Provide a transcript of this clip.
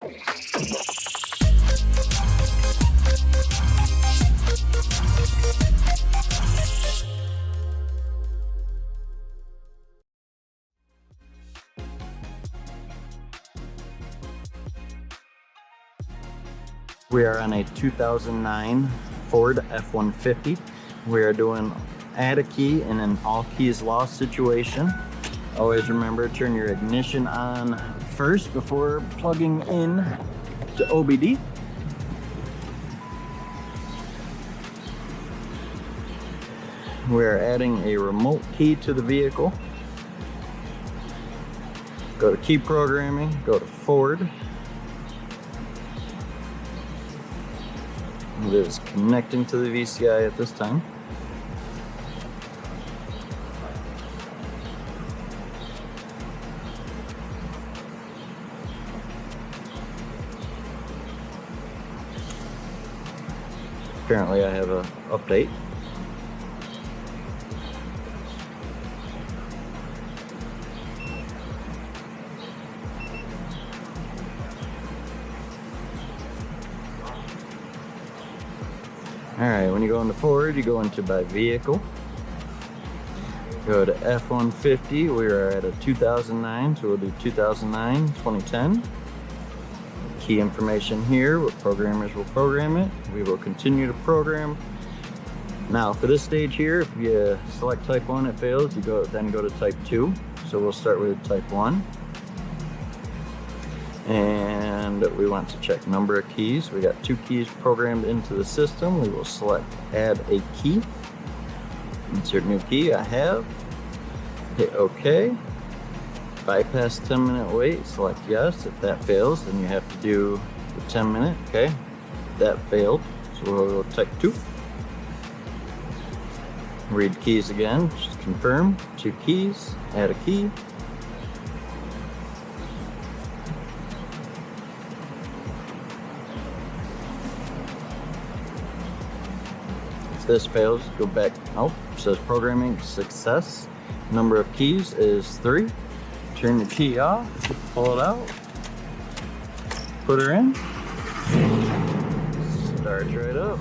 We are on a 2009 Ford F-150. We are doing add a key in an all keys lost situation. Always remember, turn your ignition on first before plugging in to OBD. We're adding a remote key to the vehicle. Go to key programming, go to Ford. It is connecting to the VCI at this time. Apparently I have an update. Alright, when you go into Ford, you go into by vehicle. Go to F-150, we are at a 2009, so we'll do 2009, 2010. Key information here, what programmers will program it. We will continue to program. Now for this stage here, if you select type 1, it fails, you then go to type 2. So we'll start with type 1. And we want to check number of keys. We got 2 keys programmed into the system. We will select add a key. Insert new key, I have. Hit OK. Bypass 10-minute wait, select yes. If that fails, then you have to do the 10-minute, okay? That failed, so we'll go type 2. Read keys again, just confirm, 2 keys, add a key. If this fails, go back, oh, it says programming success. Number of keys is 3. Turn the key off, pull it out, put her in, starts right up.